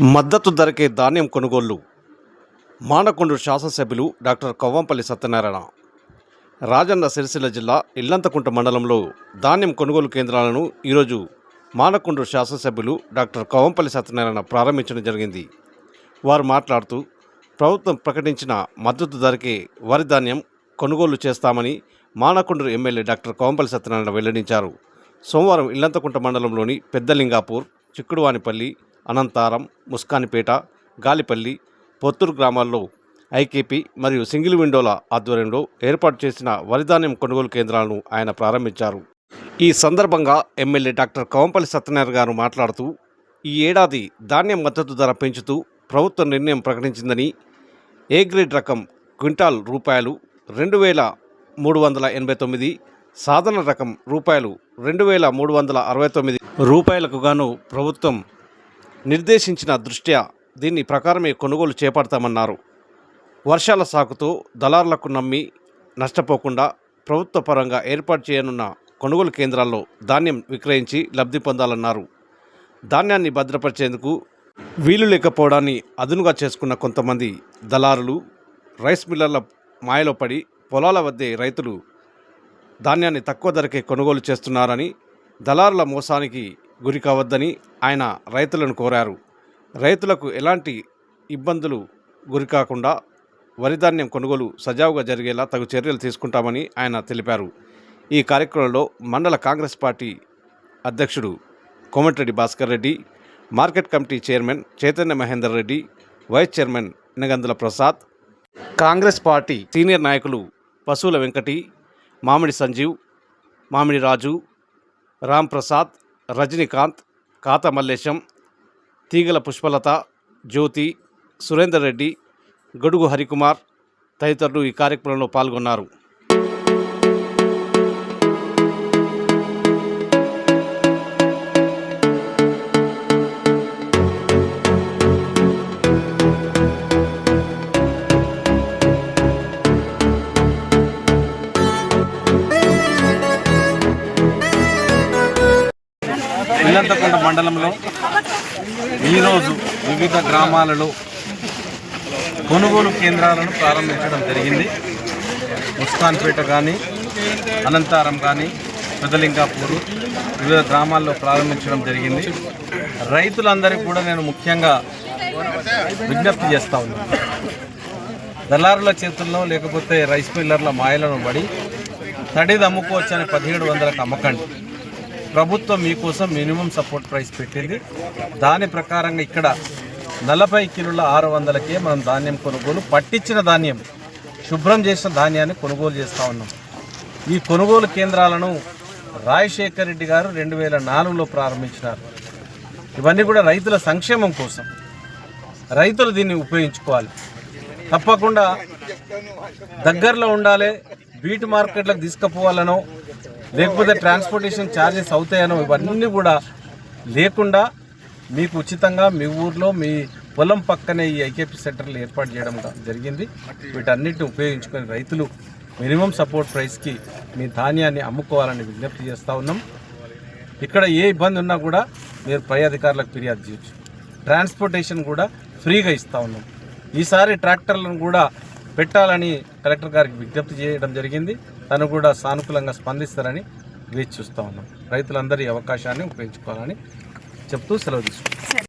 మద్దతు ధరకే ధాన్యం కొనుగోళ్లు మానకొండూరు శాసనసభ్యులు డాక్టర్ కవ్వంపల్లి సత్యనారాయణ రాజన్న సిరిసిల్ల జిల్లా ఇల్లంతకుంట మండలంలో ధాన్యం కొనుగోలు కేంద్రాలను ఈరోజు మానకొండూరు శాసనసభ్యులు డాక్టర్ కవ్వంపల్లి సత్యనారాయణ ప్రారంభించడం జరిగింది. వారు మాట్లాడుతూ ప్రభుత్వం ప్రకటించిన మద్దతు ధరకే వరి ధాన్యం కొనుగోలు చేస్తామని మానకొండూరు ఎమ్మెల్యే డాక్టర్ కవ్వంపల్లి సత్యనారాయణ వెల్లడించారు. సోమవారం ఇల్లంతకుంట మండలంలోని పెద్దలింగాపూర్, చిక్కుడువానిపల్లి, అనంతారం, ముస్కానిపేట, గాలిపల్లి, పొత్తూరు గ్రామాల్లో ఐకేపీ మరియు సింగిల్ విండోల ఆధ్వర్యంలో ఏర్పాటు చేసిన వరిధాన్యం కొనుగోలు కేంద్రాలను ఆయన ప్రారంభించారు. ఈ సందర్భంగా ఎమ్మెల్యే డాక్టర్ కవ్వంపల్లి సత్యనారాయణ గారు మాట్లాడుతూ ఈ ఏడాది ధాన్యం మద్దతు ధర పెంచుతూ ప్రభుత్వం నిర్ణయం ప్రకటించిందని, ఏ గ్రేడ్ రకం క్వింటాల్ రూపాయలు 2,389, సాధారణ రకం రూపాయలు 2,369 రూపాయలకు గాను ప్రభుత్వం నిర్దేశించిన దృష్ట్యా దీని ప్రకారమే కొనుగోలు చేపడతామన్నారు. వర్షాల సాకుతో దళారులకు నమ్మి నష్టపోకుండా ప్రభుత్వ పరంగా ఏర్పాటు చేయనున్న కొనుగోలు కేంద్రాల్లో ధాన్యం విక్రయించి లబ్ధి పొందాలన్నారు. ధాన్యాన్ని భద్రపరిచేందుకు వీలు లేకపోవడాన్ని అదునుగా చేసుకున్న కొంతమంది దళారులు, రైస్ మిల్లర్ల మాయలో పడి పొలాల వద్దే రైతులు ధాన్యాన్ని తక్కువ ధరకే కొనుగోలు చేస్తున్నారని, దళారుల మోసానికి గురి కావద్దని ఆయన రైతులను కోరారు. రైతులకు ఎలాంటి ఇబ్బందులు గురికాకుండా వరిధాన్యం కొనుగోలు సజావుగా జరిగేలా తగు చర్యలు తీసుకుంటామని ఆయన తెలిపారు. ఈ కార్యక్రమంలో మండల కాంగ్రెస్ పార్టీ అధ్యక్షుడు Komatireddy Bhaskar Reddy, market committee chairman Chaitanya Mahender Reddy, vice chairman Negandula Prasad, Congress party senior నాయకులు పశువుల వెంకటి, మామిడి సంజీవ్, మామిడి రాజు, రామ్ ప్రసాద్, రజనీకాంత్, కాత మల్లేశం, తీగల పుష్పలత, జ్యోతి, సురేందర్ రెడ్డి, గొడుగు హరికుమార్ తదితరులు ఈ కార్యక్రమంలో పాల్గొన్నారు. ఇల్లంతకుంట మండలంలో ఈరోజు వివిధ గ్రామాలలో కొనుగోలు కేంద్రాలను ప్రారంభించడం జరిగింది. ముస్కాన్పేట కానీ, అనంతారం కానీ, పెద్దలింగాపూరు వివిధ గ్రామాల్లో ప్రారంభించడం జరిగింది. రైతులందరికీ కూడా నేను ముఖ్యంగా విజ్ఞప్తి చేస్తూ ఉన్నాను. దళారుల చేతుల్లో లేకపోతే రైస్ మిల్లర్ల మాయలను పడి తడిది అమ్ముకోవచ్చని 1700కు అమ్మకండి. ప్రభుత్వం మీకోసం మినిమం సపోర్ట్ ప్రైస్ పెట్టింది. దాని ప్రకారంగా ఇక్కడ 40 కిలోల 600కే మనం ధాన్యం కొనుగోలు, పట్టించిన ధాన్యం, శుభ్రం చేసిన ధాన్యాన్ని కొనుగోలు చేస్తూ ఉన్నాం. ఈ కొనుగోలు కేంద్రాలను రాజశేఖర్ రెడ్డి గారు 2004లో ప్రారంభించినారు. ఇవన్నీ కూడా రైతుల సంక్షేమం కోసం. రైతులు దీన్ని ఉపయోగించుకోవాలి. తప్పకుండా దగ్గరలో ఉండాలి. బీట్ మార్కెట్లకు తీసుకుపోవాలనో లేకపోతే ట్రాన్స్పోర్టేషన్ ఛార్జెస్ అవుతాయనో ఇవన్నీ కూడా లేకుండా మీకు ఉచితంగా మీ ఊర్లో మీ పొలం పక్కనే ఈ ఐకేపీ సెంటర్లు ఏర్పాటు చేయడం జరిగింది. వీటన్నిటిని ఉపయోగించుకొని రైతులు మినిమం సపోర్ట్ ప్రైస్కి మీ ధాన్యాన్ని అమ్ముకోవాలని విజ్ఞప్తి చేస్తూ ఉన్నాం. ఇక్కడ ఏ ఇబ్బంది ఉన్నా కూడా మీరు పై అధికారులకు ఫిర్యాదు చేయొచ్చు. ట్రాన్స్పోర్టేషన్ కూడా ఫ్రీగా ఇస్తూ ఉన్నాం. ఈసారి ట్రాక్టర్లను కూడా పెట్టాలని కలెక్టర్ గారికి విజ్ఞప్తి చేయడం జరిగింది. తను కూడా సానుకూలంగా స్పందిస్తారని వేచి చూస్తూ ఉన్నాం. రైతులందరి అవకాశాన్ని ఉపయోగించుకోవాలని చెప్తూ సెలవు తీసుకుంటాం.